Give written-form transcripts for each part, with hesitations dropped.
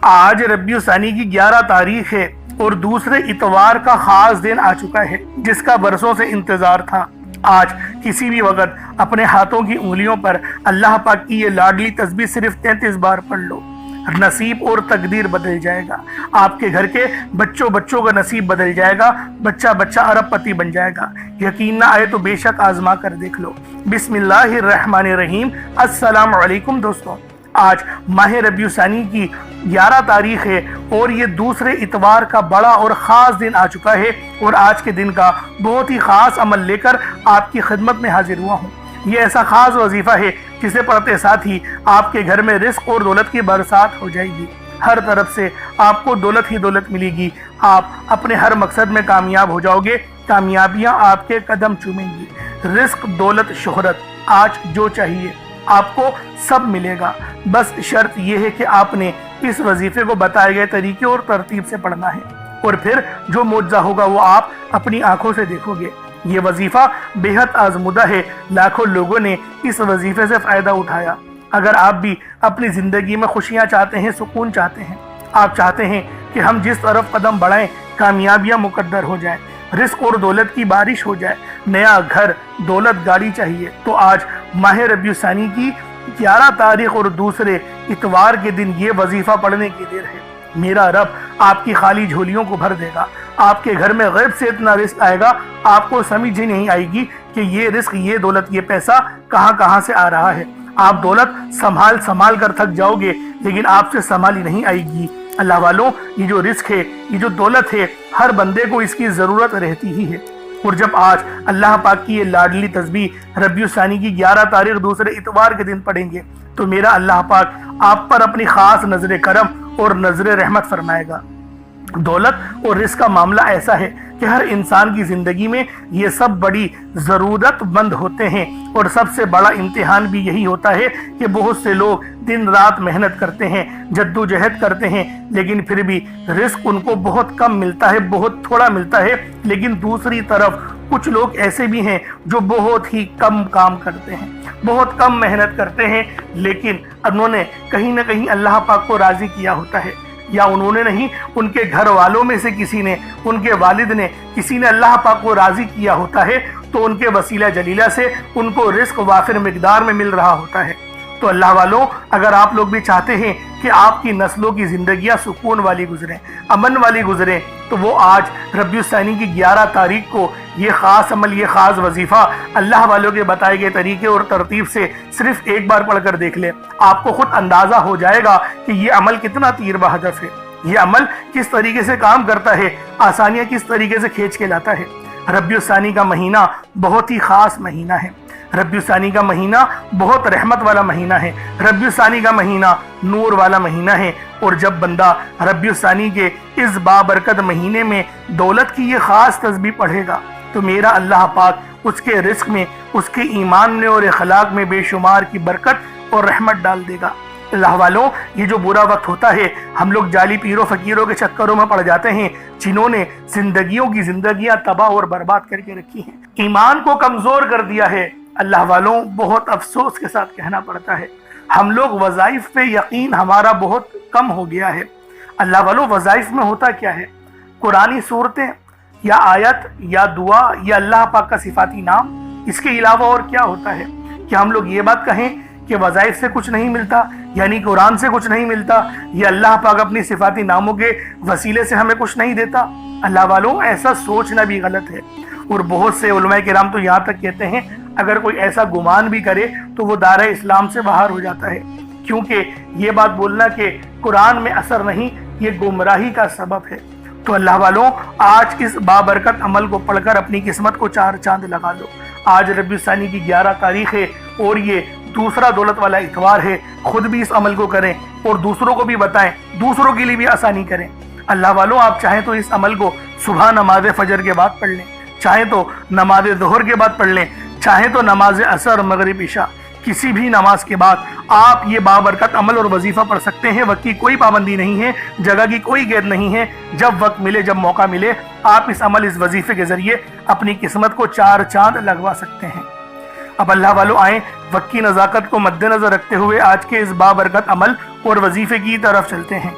آج ربیع ثانی کی 11 تاریخ ہے اور دوسرے اتوار کا خاص دن آ چکا ہے جس کا برسوں سے انتظار تھا۔ آج کسی بھی وقت اپنے ہاتھوں کی انگلیوں پر اللہ پاک کی یہ لاڈلی تسبیح صرف 33 بار پڑھ لو، نصیب اور تقدیر بدل جائے گا۔ آپ کے گھر کے بچوں کا نصیب بدل جائے گا، بچہ ارب پتی بن جائے گا۔ یقین نہ آئے تو بے شک آزما کر دیکھ لو۔ بسم اللہ الرحمن الرحیم۔ السلام علیکم دوستوں، آج ماہ ربیع ثانی کی 11 تاریخ ہے اور یہ دوسرے اتوار کا بڑا اور خاص دن آ چکا ہے، اور آج کے دن کا بہت ہی خاص عمل لے کر آپ کی خدمت میں حاضر ہوا ہوں۔ یہ ایسا خاص وظیفہ ہے جسے پڑھتے ساتھ ہی آپ کے گھر میں رزق اور دولت کی برسات ہو جائے گی۔ ہر طرف سے آپ کو دولت ہی دولت ملے گی، آپ اپنے ہر مقصد میں کامیاب ہو جاؤ گے، کامیابیاں آپ کے قدم چومیں گی۔ رزق، دولت، شہرت، آج جو چاہیے آپ کو سب ملے گا۔ بس شرط یہ ہے کہ آپ نے اس وظیفے کو بتائے گئے طریقے اور ترتیب سے پڑھنا ہے، اور پھر جو معجزہ ہوگا وہ آپ اپنی آنکھوں سے دیکھو گے۔ یہ وظیفہ بے حد آزمودہ ہے، لاکھوں لوگوں نے اس وظیفے سے فائدہ اٹھایا۔ اگر آپ بھی اپنی زندگی میں خوشیاں چاہتے ہیں، سکون چاہتے ہیں، آپ چاہتے ہیں کہ ہم جس طرف قدم بڑھائیں کامیابیاں مقدر ہو جائیں، رزق اور دولت کی بارش ہو جائے، نیا گھر، دولت، گاڑی چاہیے، تو آج ماہ ربیع ثانی کی 11 تاریخ اور دوسرے اتوار کے دن یہ وظیفہ پڑھنے کی دیر ہے۔ میرا رب آپ کی خالی جھولیوں کو بھر دے گا۔ آپ کے گھر میں غیب سے اتنا رزق آئے گا، آپ کو سمجھ ہی نہیں آئے گی کہ یہ رزق، یہ دولت، یہ پیسہ کہاں سے آ رہا ہے۔ آپ دولت سنبھال کر تھک جاؤ گے، لیکن آپ سے سنبھالی نہیں آئے گی۔ اللہ والوں، یہ جو رزق ہے، یہ جو دولت ہے، ہر بندے کو اس کی ضرورت رہتی ہی ہے، اور جب آج اللہ پاک کی یہ لاڈلی تسبیح ربیع ثانی کی 11 تاریخ دوسرے اتوار کے دن پڑھیں گے تو میرا اللہ پاک آپ پر اپنی خاص نظر کرم اور نظر رحمت فرمائے گا۔ دولت اور رزق کا معاملہ ایسا ہے کہ ہر انسان کی زندگی میں یہ سب بڑی ضرورت مند ہوتے ہیں، اور سب سے بڑا امتحان بھی یہی ہوتا ہے کہ بہت سے لوگ دن رات محنت کرتے ہیں، جدوجہد کرتے ہیں، لیکن پھر بھی رزق ان کو بہت کم ملتا ہے، بہت تھوڑا ملتا ہے۔ لیکن دوسری طرف کچھ لوگ ایسے بھی ہیں جو بہت ہی کم کام کرتے ہیں، بہت کم محنت کرتے ہیں، لیکن انہوں نے کہیں نہ کہیں اللہ پاک کو راضی کیا ہوتا ہے، یا انہوں نے نہیں، ان کے گھر والوں میں سے کسی نے، ان کے والد نے، کسی نے اللہ پاک کو راضی کیا ہوتا ہے، تو ان کے وسیلہ جلیلہ سے ان کو رزق وافر مقدار میں مل رہا ہوتا ہے۔ تو اللہ والوں، اگر آپ لوگ بھی چاہتے ہیں کہ آپ کی نسلوں کی زندگیاں سکون والی گزریں، امن والی گزریں، تو وہ آج ربیع ثانی کی 11 تاریخ کو یہ خاص عمل، یہ خاص وظیفہ اللہ والوں کے بتائے گئے طریقے اور ترتیب سے صرف ایک بار پڑھ کر دیکھ لیں۔ آپ کو خود اندازہ ہو جائے گا کہ یہ عمل کتنا تیر بہدف ہے، یہ عمل کس طریقے سے کام کرتا ہے، آسانیاں کس طریقے سے کھینچ کے لاتا ہے۔ ربیع ثانی کا مہینہ بہت ہی خاص مہینہ ہے، ربیع ثانی کا مہینہ بہت رحمت والا مہینہ ہے، ربیع ثانی کا مہینہ نور والا مہینہ ہے، اور جب بندہ ربیع ثانی کے اس بابرکت مہینے میں دولت کی یہ خاص تسبیح پڑھے گا تو میرا اللہ پاک اس کے رزق میں، اس کے ایمان میں اور اخلاق میں بے شمار کی برکت اور رحمت ڈال دے گا۔ اللہ والوں، یہ جو برا وقت ہوتا ہے، ہم لوگ جعلی پیروں فقیروں کے چکروں میں پڑ جاتے ہیں، جنہوں نے زندگیاں تباہ اور برباد کر کے رکھی ہیں، ایمان کو کمزور کر دیا ہے۔ اللہ والوں، بہت افسوس کے ساتھ کہنا پڑتا ہے، ہم لوگ وظائف پہ یقین ہمارا بہت کم ہو گیا ہے۔ اللہ والوں، وظائف میں ہوتا کیا ہے؟ قرآنی صورتیں یا آیت یا دعا یا اللہ پاک کا صفاتی نام، اس کے علاوہ اور کیا ہوتا ہے؟ کیا ہم لوگ یہ بات کہیں کہ وظائف سے کچھ نہیں ملتا، یعنی قرآن سے کچھ نہیں ملتا، یا اللہ پاک اپنی صفاتی ناموں کے وسیلے سے ہمیں کچھ نہیں دیتا؟ اللہ والوں، ایسا سوچنا بھی غلط ہے، اور بہت سے علماء کرام تو یہاں تک کہتے ہیں اگر کوئی ایسا گمان بھی کرے تو وہ دائرہ اسلام سے باہر ہو جاتا ہے، کیونکہ یہ بات بولنا کہ قرآن میں اثر نہیں، یہ گمراہی کا سبب ہے۔ تو اللہ والوں، آج اس بابرکت عمل کو پڑھ کر اپنی قسمت کو 4 چاند لگا دو۔ آج ربیع ثانی کی 11 تاریخ ہے اور یہ دوسرا دولت والا اتوار ہے۔ خود بھی اس عمل کو کریں اور دوسروں کو بھی بتائیں، دوسروں کے لیے بھی آسانی کریں۔ اللہ والوں، آپ چاہیں تو اس عمل کو صبح نماز فجر کے بعد پڑھ لیں، چاہیں تو نماز ظہر کے بعد پڑھ لیں، چاہیں تو نماز عصر، مغرب، عشاء، کسی بھی نماز کے بعد آپ یہ بابرکت عمل اور وظیفہ پڑھ سکتے ہیں۔ وقت کی کوئی پابندی نہیں ہے، جگہ کی کوئی قید نہیں ہے، جب وقت ملے، جب موقع ملے، آپ اس عمل، اس وظیفے کے ذریعے اپنی قسمت کو 4 چاند لگوا سکتے ہیں۔ اب اللہ والوں، آئیں وقت کی نزاکت کو مد نظر رکھتے ہوئے آج کے اس بابرکت عمل اور وظیفے کی طرف چلتے ہیں۔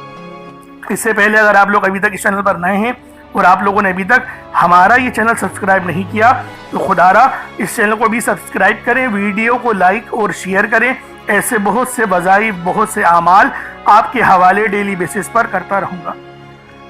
اس سے پہلے اگر آپ لوگ ابھی تک اس چینل پر نئے ہیں اور آپ لوگوں نے ابھی تک ہمارا یہ چینل سبسکرائب نہیں کیا تو خدا را اس چینل کو بھی سبسکرائب کریں، ویڈیو کو لائک اور شیئر کریں۔ ایسے بہت سے وظائف، بہت سے اعمال آپ کے حوالے ڈیلی بیسس پر کرتا رہوں گا۔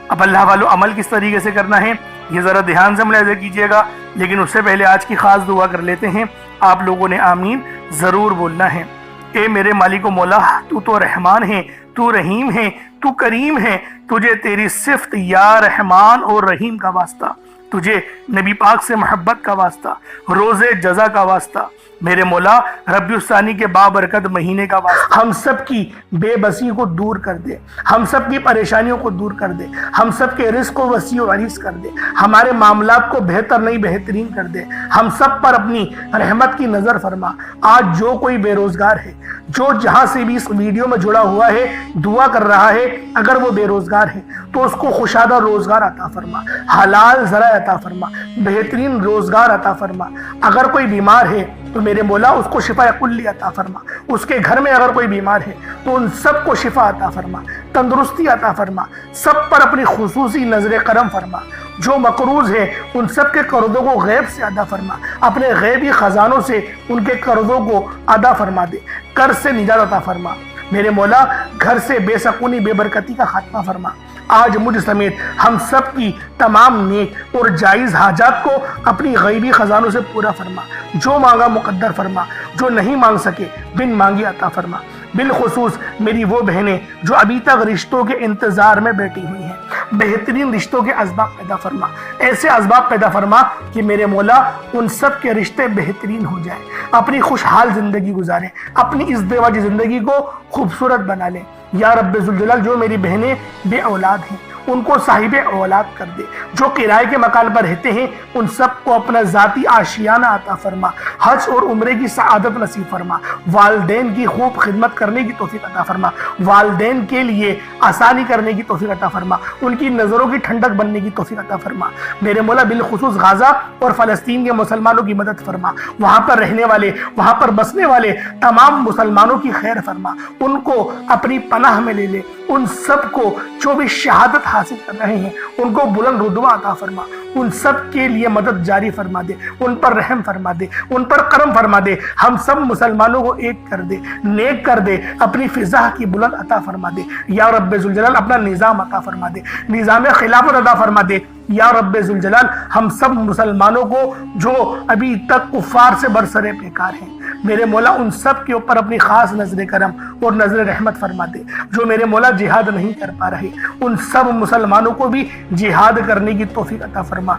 اب اللہ والو عمل کس طریقے سے کرنا ہے یہ ذرا دھیان سے ملاحظہ کیجئے گا، لیکن اس سے پہلے آج کی خاص دعا کر لیتے ہیں۔ آپ لوگوں نے آمین ضرور بولنا ہے۔ اے میرے مالک و مولا، تو رحمان ہے، تو رحیم ہے، تو کریم ہے، تجھے تیری صفت یا رحمان اور رحیم کا واسطہ، تجھے نبی پاک سے محبت کا واسطہ، روز جزا کا واسطہ، میرے مولا ربیع الثانی کے بابرکت مہینے کا واسطہ، ہم سب کی بے بسی کو دور کر دے، ہم سب کی پریشانیوں کو دور کر دے، ہم سب کے رزق کو وسیع و عریض کر دے، ہمارے معاملات کو بہتر نہیں بہترین کر دے، ہم سب پر اپنی رحمت کی نظر فرما۔ آج جو کوئی بے روزگار ہے، جو جہاں سے بھی اس ویڈیو میں جڑا ہوا ہے دعا کر رہا ہے، اگر وہ بے روزگار ہے تو اس کو خوشادہ روزگار عطا فرما، حلال ذرائع عطا فرما، بہترین روزگار عطا فرما۔ اگر کوئی بیمار ہے تو میرے مولا اس کو شفا کلی عطا فرما، اس کے گھر میں اگر کوئی بیمار ہے تو ان سب کو شفا عطا فرما، تندرستی عطا فرما، سب پر اپنی خصوصی نظر کرم فرما۔ جو مقروض ہے ان سب کے قرضوں کو غیب سے ادا فرما، اپنے غیبی خزانوں سے ان کے قرضوں کو ادا فرما دے، قرض سے نجات عطا فرما۔ میرے مولا گھر سے بے سکونی بے برکتی کا خاتمہ فرما۔ آج مجھ سمیت ہم سب کی تمام نیک اور جائز حاجات کو اپنی غیبی خزانوں سے پورا فرما، جو مانگا مقدر فرما، جو نہیں مانگ سکے بن مانگی عطا فرما۔ بالخصوص میری وہ بہنیں جو ابھی تک رشتوں کے انتظار میں بیٹھی ہوئی ہیں، بہترین رشتوں کے اسباب پیدا فرما، ایسے اسباب پیدا فرما کہ میرے مولا ان سب کے رشتے بہترین ہو جائیں، اپنی خوشحال زندگی گزاریں، اپنی اس ازدواجی زندگی کو خوبصورت بنا لیں۔ یا رب ذوالجلال جو میری بہنیں بے اولاد ہیں ان کو صاحب اولاد کر دے، جو کرائے کے مکان پر رہتے ہیں ان سب کو اپنا ذاتی آشیانہ عطا فرما، حج اور عمرے کی سعادت نصیب فرما، والدین کی خوب خدمت کرنے کی توفیق عطا فرما، والدین کے لیے آسانی کرنے کی توفیق عطا فرما، ان کی نظروں کی ٹھنڈک بننے کی توفیق عطا فرما۔ میرے مولا بالخصوص غزہ اور فلسطین کے مسلمانوں کی مدد فرما، وہاں پر رہنے والے، وہاں پر بسنے والے تمام مسلمانوں کی خیر فرما، ان کو اپنی پناہ میں لے لے، ان سب کو جو بھی شہادت حاصل کر رہے ہیں ان کو بلند رتبہ عطا فرما، ان سب کے لیے مدد جاری فرما دے، ان پر رحم فرما دے، ان پر کرم فرما دے، ہم سب مسلمانوں کو ایک کر دے، نیک کر دے، اپنی فضا کی بلند عطا فرما دے۔ یا رب ذوالجلال اپنا نظام عطا فرما دے، نظام خلافت عطا فرما دے۔ یا رب ذوالجلال ہم سب مسلمانوں کو جو ابھی تک کفار سے برسر پیکار ہیں میرے مولا ان سب کے اوپر اپنی خاص نظر کرم اور نظر رحمت فرما دے۔ جو میرے مولا جہاد نہیں کر پا رہے ان سب مسلمانوں کو بھی جہاد کرنے کی توفیق عطا فرما،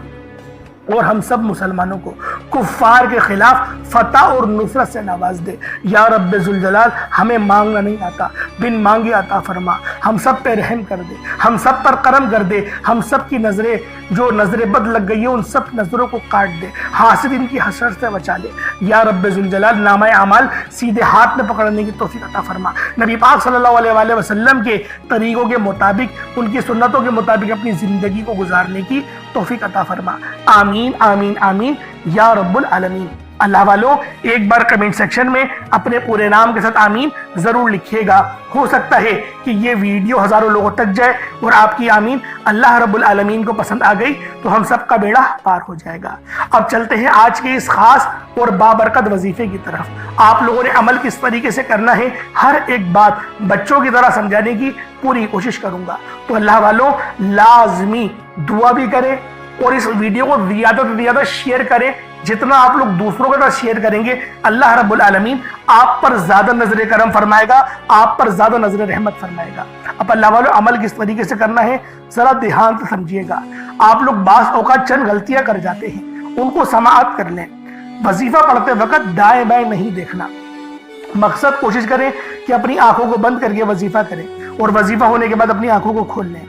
اور ہم سب مسلمانوں کو کفار کے خلاف فتح اور نصرت سے نواز دے۔ یا رب ذوالجلال ہمیں مانگنا نہیں آتا، بن مانگے عطا فرما، ہم سب پہ رحم کر دے، ہم سب پر کرم کر دے، ہم سب کی نظریں جو نظر بد لگ گئی ہیں ان سب نظروں کو کاٹ دے، حاسد ان کی حسرت سے بچا لے۔ یا رب ذوالجلال نامہ اعمال سیدھے ہاتھ میں پکڑنے کی توفیق عطا فرما، نبی پاک صلی اللہ علیہ وآلہ وسلم کے طریقوں کے مطابق، ان کی سنتوں کے مطابق اپنی زندگی کو گزارنے کی توفیق عطا فرما۔ آمین آمین آمین یا رب العالمین۔ اللہ والوں ایک بار کمنٹ سیکشن میں اپنے پورے نام کے ساتھ آمین ضرور لکھیے گا، ہو سکتا ہے کہ یہ ویڈیو ہزاروں لوگوں تک جائے اور آپ کی آمین اللہ رب العالمین کو پسند آ گئی تو ہم سب کا بیڑا پار ہو جائے گا۔ اب چلتے ہیں آج کے اس خاص اور بابرکت وظیفے کی طرف۔ آپ لوگوں نے عمل کس طریقے سے کرنا ہے ہر ایک بات بچوں کی طرح سمجھانے کی پوری کوشش کروں گا، تو اللہ والوں لازمی دعا بھی کریں اور اس ویڈیو کو زیادہ سے زیادہ شیئر کریں۔ جتنا آپ لوگ دوسروں کے ساتھ شیئر کریں گے اللہ رب العالمین آپ پر زیادہ نظر کرم فرمائے گا، آپ پر زیادہ نظر رحمت فرمائے گا۔ اب اللہ والوں عمل کس طریقے سے کرنا ہے ذرا دھیان سے سمجھیے گا۔ آپ لوگ بعض اوقات چند غلطیاں کر جاتے ہیں، ان کو سماعت کر لیں۔ وظیفہ پڑھتے وقت دائیں بائیں نہیں دیکھنا، مقصد کوشش کریں کہ اپنی آنکھوں کو بند کر کے وظیفہ کریں اور وظیفہ ہونے کے بعد اپنی آنکھوں کو کھول لیں،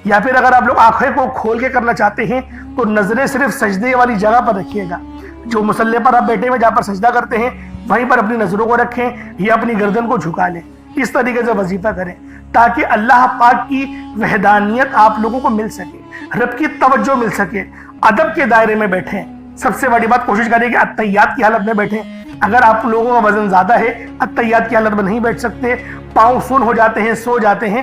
یا پھر اگر آپ لوگ آنکھیں کو کھول کے کرنا چاہتے ہیں تو نظریں صرف سجدے والی جگہ پر رکھیے گا، جو مصلی پر آپ بیٹھے ہوئے جہاں پر سجدہ کرتے ہیں وہیں پر اپنی نظروں کو رکھیں یا اپنی گردن کو جھکا لیں۔ اس طریقے سے وظیفہ کریں تاکہ اللہ پاک کی وحدانیت آپ لوگوں کو مل سکے، رب کی توجہ مل سکے، ادب کے دائرے میں بیٹھیں۔ سب سے بڑی بات کوشش کریں کہ اتحیات کی حالت میں بیٹھیں۔ اگر آپ لوگوں کا وزن زیادہ ہے اتحیات کی حالت میں نہیں بیٹھ سکتے، پاؤں سن ہو جاتے ہیں، سو جاتے ہیں،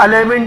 11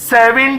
7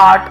8,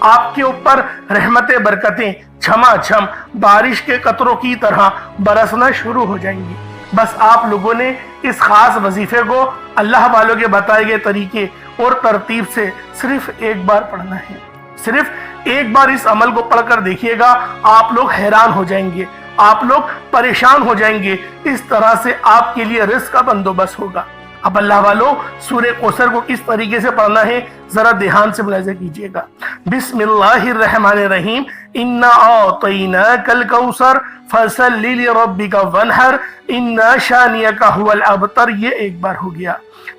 آپ کے اوپر رحمتیں برکتیں چھما چھم بارش کے قطروں کی طرح برسنا شروع ہو جائیں گی۔ بس آپ لوگوں نے اس خاص وظیفے کو اللہ والوں کے بتائے گئے طریقے اور ترتیب سے صرف ایک بار پڑھنا ہے۔ صرف ایک بار اس عمل کو پڑھ کر دیکھیے گا، آپ لوگ حیران ہو جائیں گے، آپ لوگ پریشان ہو جائیں گے۔ اس طرح سے آپ کے لیے رزق کا بندوبست ہوگا۔ اب اللہ والوں سورہ کوثر کو کس طریقے سے پڑھنا ہے ذرا دھیان سے ملاحظہ کیجئے گا۔ بسم اللہ الرحمن الرحیم، انا اعطیناک الکوثر فصل لربک وانحر ان شانئک هو الابتر، یہ ایک بار ہو گیا۔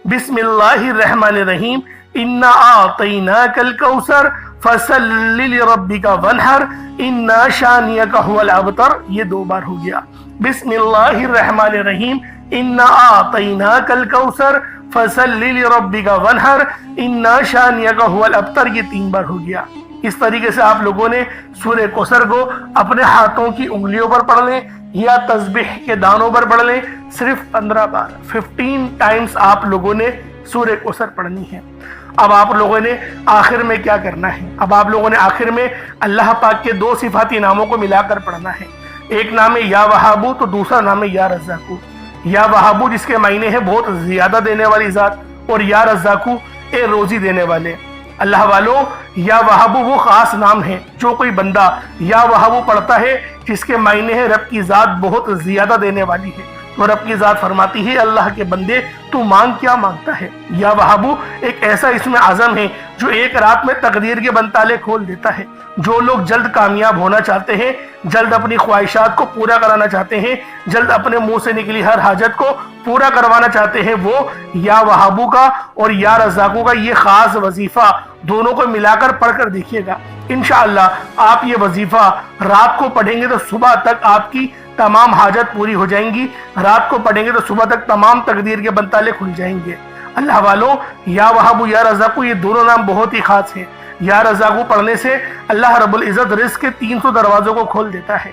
بسم اللہ الرحمن الرحیم، انا اعطیناک الکوثر فصل لربک وانحر ان شانئک هو الابتر، یہ دو بار ہو گیا۔ بسم اللہ الرحمن الرحیم، انا اعطیناک الکوثر فصل لربک وانحر ان شانئک هو الابتر، یہ تین بار ہو گیا۔ اس طریقے سے آپ لوگوں نے سورہ کوثر کو اپنے ہاتھوں کی انگلیوں پر پڑھ لیں یا تسبیح کے دانوں پر پڑھ لیں، صرف 15 بار 15 ٹائمز آپ لوگوں نے سورہ کوثر پڑھنی ہے۔ اب آپ لوگوں نے آخر میں کیا کرنا ہے؟ اب آپ لوگوں نے آخر میں اللہ پاک کے دو صفاتی ناموں کو ملا کر پڑھنا ہے۔ ایک نام ہے یا وہابو تو دوسرا نام ہے یا رزاقو۔ یا وہابو جس کے معنی ہے بہت زیادہ دینے والی ذات، اور یا رزاقو اے روزی دینے والے۔ اللہ والوں یا وہابو وہ خاص نام ہے جو کوئی بندہ یا وہابو پڑھتا ہے جس کے معنی ہے رب کی ذات بہت زیادہ دینے والی ہے، تو رب کی ذات فرماتی ہے اللہ کے بندے تو مانگ کیا مانگتا ہے۔ یا وہابو ایک ایسا اسم اعظم ہے جو ایک رات میں تقدیر کے بند تالے کھول دیتا ہے۔ جو لوگ جلد کامیاب ہونا چاہتے ہیں، جلد اپنی خواہشات کو پورا کرانا چاہتے ہیں، جلد اپنے منہ سے نکلی ہر حاجت کو پورا کروانا چاہتے ہیں، وہ یا وہابو کا اور یا رزاقو کا یہ خاص وظیفہ دونوں کو ملا کر پڑھ کر دیکھیے گا۔ انشاءاللہ آپ یہ وظیفہ رات کو پڑھیں گے تو صبح تک آپ کی تمام حاجت پوری ہو جائیں گی، رات کو پڑھیں گے تو صبح تک تمام تقدیر کے بند تالے کھل جائیں گے۔ اللہ والوں یا وہابو یا رزاقو یہ دونوں نام بہت ہی خاص ہیں۔ یا رزاقو پڑھنے سے اللہ رب العزت رزق کے 300 دروازوں کو کھول دیتا ہے۔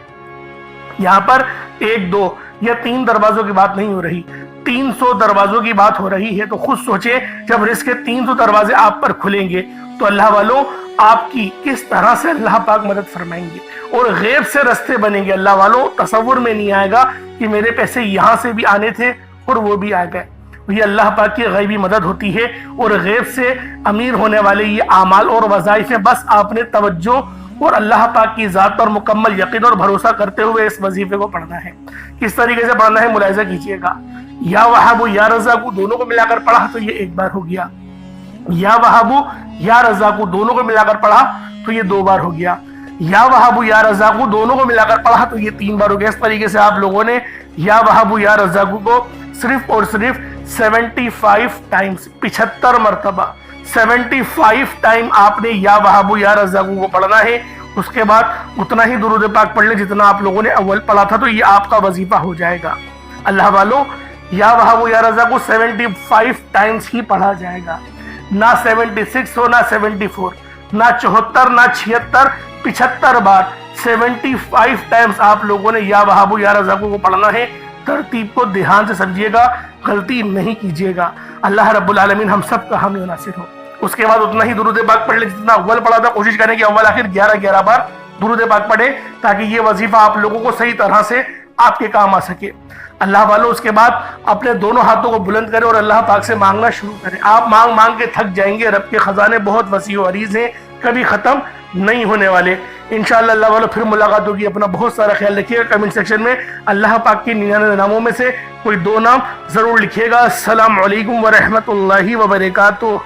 یہاں پر 1 2 یا 3 دروازوں کی بات نہیں ہو رہی، 300 دروازوں کی بات ہو رہی ہے۔ تو خود سوچیں جب رزق کے 300 دروازے آپ پر کھلیں گے تو اللہ والوں آپ کی کس طرح سے اللہ پاک مدد فرمائیں گے اور غیب سے رستے بنیں گے۔ اللہ والوں تصور میں نہیں آئے گا کہ میرے پیسے یہاں سے بھی آنے تھے اور وہ بھی آ گئے۔ یہ اللہ پاک کی غیبی مدد ہوتی ہے، اور غیب سے امیر ہونے والے یہ اعمال اور وظائف ہیں۔ بس آپ نے توجہ اور اللہ پاک کی ذات پر مکمل یقین اور بھروسہ کرتے ہوئے اس وظیفے کو پڑھنا ہے۔ کس طریقے سے پڑھنا ہے ملاحظہ کیجئے گا۔ یا وہابو یا رزاقو دونوں کو ملا کر پڑھا تو یہ ایک بار ہو گیا۔ یا وہابو یا رزاقو دونوں کو ملا کر پڑھا تو یہ 2 بار ہو گیا۔ یا وہابو یا رزاقو دونوں کو ملا کر پڑھا تو یہ 3 بار ہو گیا۔ اس طریقے سے آپ لوگوں نے یا وہابو یا رزاقو کو صرف اور صرف 75 ٹائمز 75 مرتبہ 75 ٹائم آپ نے یا وہابو یا رزاقو کو پڑھنا ہے۔ اس کے بعد اتنا ہی درود پاک پڑھ لیں جتنا آپ لوگوں نے اول پڑھا تھا، تو یہ آپ کا وظیفہ ہو جائے گا۔ اللہ والوں یا وہابو یا رزاقو 75 ٹائمز ہی پڑھا جائے گا، نہ 76 ہو، نہ 74، نہ 74، نہ 76، 75 بار 75 ٹائمز آپ لوگوں نے یا وہابو یا رزاقو کو پڑھنا ہے۔ ترتیب کو دھیان سے سمجھیے گا، غلطی نہیں کیجیے گا۔ اللہ رب العالمین ہم سب کا حامی و ناصر ہو۔ اس کے بعد اتنا ہی درود پاک پڑھ لیں جتنا اول پڑھا تھا۔ کوشش کریں کہ اول آخر 11 بار درود پاک پڑھیں تاکہ یہ وظیفہ آپ لوگوں کو صحیح طرح سے آپ کے کام آ سکے۔ اللہ والوں اس کے بعد اپنے دونوں ہاتھوں کو بلند کریں اور اللہ پاک سے مانگنا شروع کریں۔ آپ مانگ مانگ کے تھک جائیں گے۔ رب کے خزانے بہت وسیع و عریض ہیں، کبھی ختم نہیں ہونے والے۔ انشاءاللہ اللہ والوں پھر ملاقات ہوگی۔ اپنا بہت سارا خیال رکھیے گا۔ کمنٹ سیکشن میں اللہ پاک کے 99 ناموں میں سے کوئی 2 نام ضرور لکھیے گا۔ السلام علیکم ورحمۃ اللہ وبرکاتہ۔